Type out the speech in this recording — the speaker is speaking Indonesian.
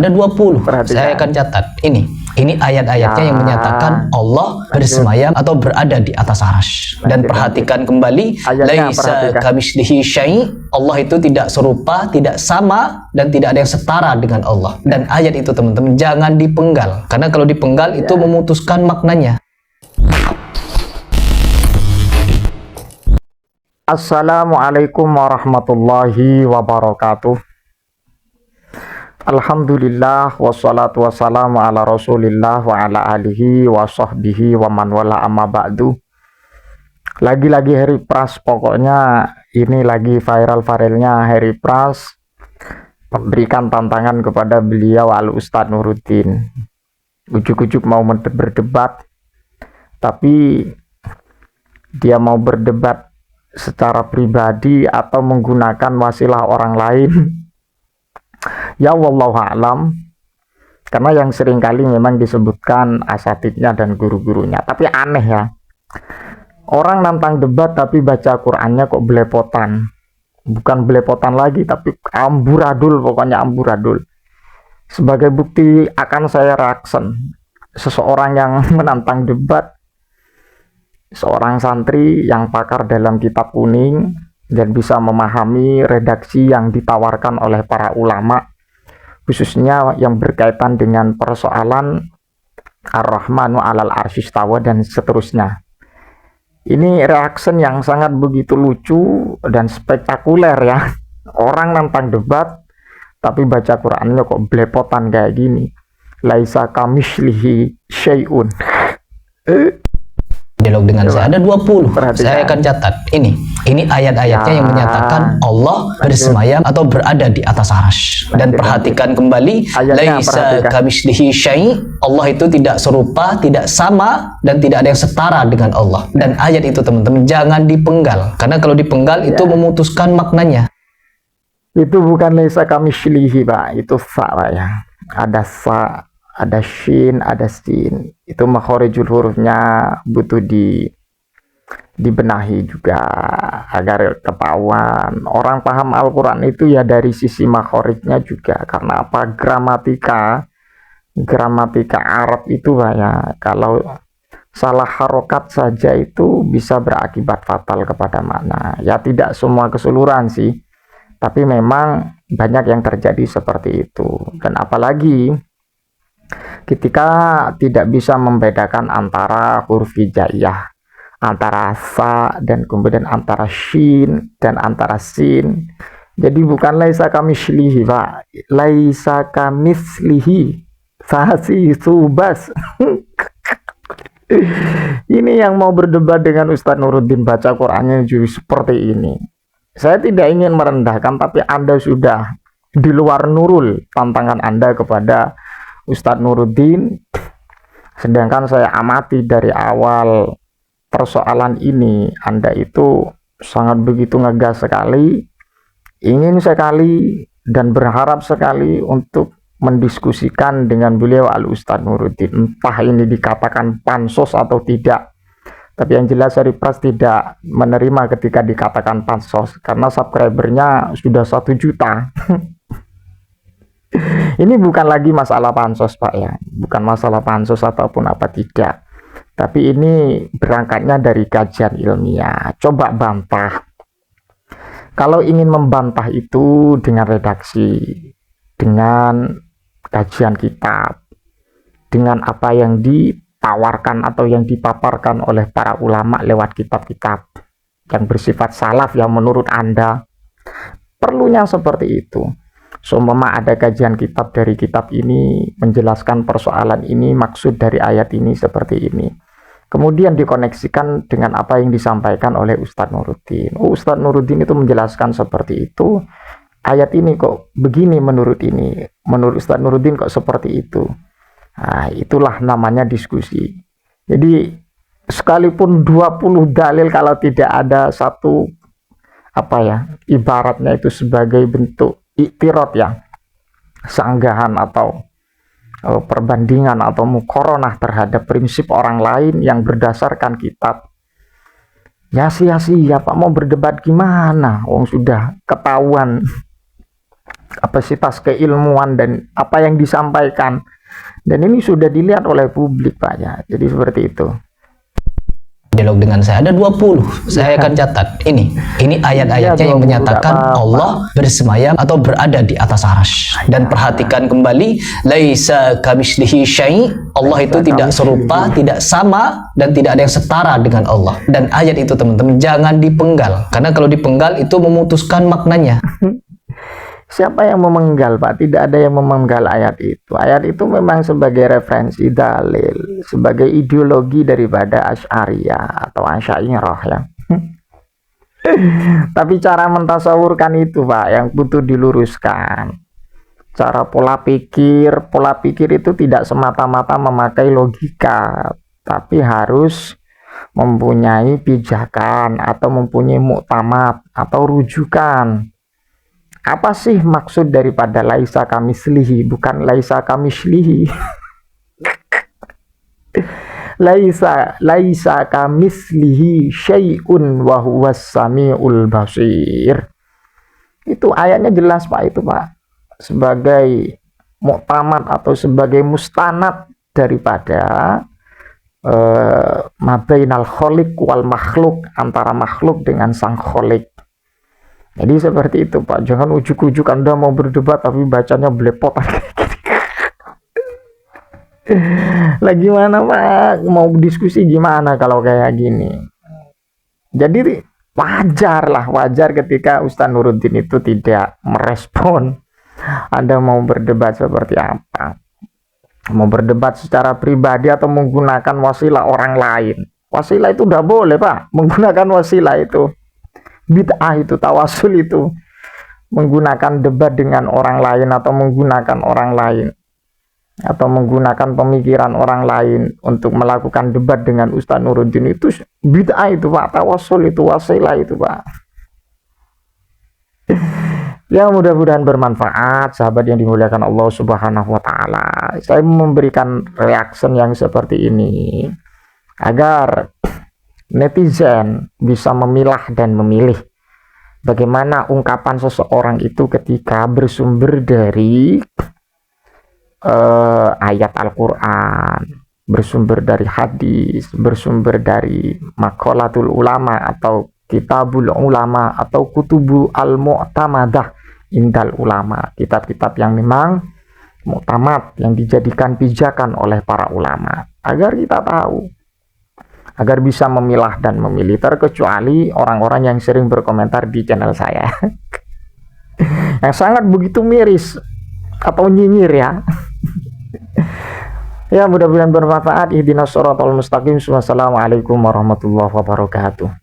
Ada 20. Perhatikan. Saya akan catat. Ini ayat-ayatnya yang menyatakan Allah bersemayam atau berada di atas arsy. Dan perhatikan kembali, laisa kamitslihi syai'. Allah itu tidak serupa, tidak sama, dan tidak ada yang setara dengan Allah. Dan ayat itu teman-teman jangan dipenggal, karena kalau dipenggal itu memutuskan maknanya. Assalamualaikum warahmatullahi wabarakatuh. Alhamdulillah wassalatu wassalamu ala rasulillah wa ala alihi wa sahbihi wa man wala amma ba'du. Lagi-lagi Heri Pras, pokoknya ini lagi viral-viralnya Heri Pras memberikan tantangan kepada beliau Al Ustadz Nuruddin. Ujuk-ujuk mau berdebat, tapi dia mau berdebat secara pribadi atau menggunakan wasilah orang lain. Ya wallahu a'lam, karena yang seringkali memang disebutkan asatidnya dan guru-gurunya. Tapi aneh ya, orang nantang debat tapi baca Qur'annya kok belepotan. Bukan belepotan lagi, tapi amburadul, pokoknya amburadul. Sebagai bukti akan saya reaction seseorang yang menantang debat, seorang santri yang pakar dalam kitab kuning dan bisa memahami redaksi yang ditawarkan oleh para ulama, khususnya yang berkaitan dengan persoalan Ar-Rahmanu 'alal 'arsy istawa dan seterusnya. Ini reaction yang sangat begitu lucu dan spektakuler ya. Orang nantang debat tapi baca Qur'annya kok belepotan kayak gini. Laisa kamitslihi syai'un. Dialog dengan saya ada 20. Saya akan catat. Ini ayat-ayatnya yang menyatakan Allah bersemayam atau berada di atas arsy. Dan perhatikan kembali, laisa kamitslihi syai'. Allah itu tidak serupa, tidak sama, dan tidak ada yang setara dengan Allah. Dan ayat itu teman-teman jangan dipenggal, karena kalau dipenggal itu memutuskan maknanya. Itu bukan laisa kamitslihi, Pak. Itu fa, Pak ya. Ada fa, ada shin, ada sin. Itu makhorijul hurufnya butuh dibenahi juga agar ketahuan. Orang paham Al-Quran itu ya dari sisi makhorijnya juga. Karena apa? Gramatika Arab itu ya, kalau salah harokat saja itu bisa berakibat fatal kepada makna. Ya tidak semua keseluruhan sih, tapi memang banyak yang terjadi seperti itu. Dan apalagi ketika tidak bisa membedakan antara huruf hijaiyah, antara sa dan kemudian antara shin dan antara sin. Jadi bukan laisa kamitslihi, Pak. Laisa kamitslihi fasi subas. Ini yang mau berdebat dengan Ustadz Nuruddin baca Qur'annya juga seperti ini. Saya tidak ingin merendahkan, tapi Anda sudah di luar nurul tantangan Anda kepada Ustadz Nuruddin, sedangkan saya amati dari awal persoalan ini Anda itu sangat begitu ngegas sekali, ingin sekali dan berharap sekali untuk mendiskusikan dengan beliau Al Ustadz Nuruddin. Entah ini dikatakan pansos atau tidak, tapi yang jelas Heri Pras tidak menerima ketika dikatakan pansos, karena subscribernya sudah 1 juta. Ini bukan lagi masalah pansos, Pak ya, bukan masalah pansos ataupun apa tidak, tapi ini berangkatnya dari kajian ilmiah. Coba bantah. Kalau ingin membantah itu dengan redaksi, dengan kajian kitab, dengan apa yang ditawarkan atau yang dipaparkan oleh para ulama lewat kitab-kitab yang bersifat salaf yang menurut Anda perlunya seperti itu. Seumpama ada kajian kitab dari kitab ini menjelaskan persoalan ini, maksud dari ayat ini seperti ini, kemudian dikoneksikan dengan apa yang disampaikan oleh Ustadz Nuruddin. Ustadz Nuruddin itu menjelaskan seperti itu, ayat ini kok begini menurut ini, menurut Ustadz Nuruddin kok seperti itu. Nah, itulah namanya diskusi. Jadi sekalipun 20 dalil, kalau tidak ada satu ibaratnya itu sebagai bentuk iktirad ya, sanggahan atau perbandingan atau muqaranah terhadap prinsip orang lain yang berdasarkan kitab, ya sia-sia Pak, mau berdebat gimana wong sudah ketahuan kapasitas keilmuan dan apa yang disampaikan. Dan ini sudah dilihat oleh publik Pak ya. Jadi seperti itu. Dialog dengan saya ada 20. Saya akan catat ini ayat-ayatnya yang menyatakan Allah bersemayam atau berada di atas arsy. Dan perhatikan kembali, laisa kamitslihi syai'. Allah itu tidak serupa, tidak sama, dan tidak ada yang setara dengan Allah. Dan ayat itu teman-teman jangan dipenggal, karena kalau dipenggal itu memutuskan maknanya. Siapa yang memenggal Pak? Tidak ada yang memenggal ayat itu. Ayat itu memang sebagai referensi dalil, sebagai ideologi daripada Asy'ariyah atau Asy'ariyah ya. Tapi cara mentasawurkan itu Pak yang butuh diluruskan. Cara pola pikir itu tidak semata-mata memakai logika, tapi harus mempunyai pijakan atau mempunyai muktamad atau rujukan. Apa sih maksud daripada laisa kamitslihi, bukan laisa kamitslihi. laisa kamitslihi syai'un wa huwas samiul basir. Itu ayatnya jelas Pak itu Pak. Sebagai muktamad atau sebagai mustanad daripada mabainal khaliq wal makhluk, antara makhluk dengan sang khaliq. Jadi seperti itu Pak, jangan ujuk-ujuk Anda mau berdebat tapi bacanya belepotan. Lah gimana Pak, mau diskusi gimana kalau kayak gini? Jadi wajar ketika Ustaz Nuruddin itu tidak merespon Anda mau berdebat seperti apa. Mau berdebat secara pribadi atau menggunakan wasilah orang lain. Wasilah itu udah boleh Pak, menggunakan wasilah itu. Bid'ah itu, tawasul itu, menggunakan debat dengan orang lain atau menggunakan orang lain atau menggunakan pemikiran orang lain untuk melakukan debat dengan Ustaz Nuruddin itu bid'ah itu Pak, tawasul itu, wasilah itu Pak. Ya mudah-mudahan bermanfaat sahabat yang dimuliakan Allah Subhanahu wa taala. Saya memberikan reaction yang seperti ini agar netizen bisa memilah dan memilih bagaimana ungkapan seseorang itu ketika bersumber dari ayat Al-Quran, bersumber dari hadis, bersumber dari maqalatul ulama atau kitabul ulama atau kutubu al-mu'tamadah indal ulama, kitab-kitab yang memang muktamad, yang dijadikan pijakan oleh para ulama, agar kita tahu, agar bisa memilah dan memilih, terkecuali orang-orang yang sering berkomentar di channel saya yang sangat begitu miris atau nyinyir ya. Ya mudah-mudahan bermanfaat. Ihdinas shiratal mustaqim. Wassalamualaikum warahmatullahi wabarakatuh.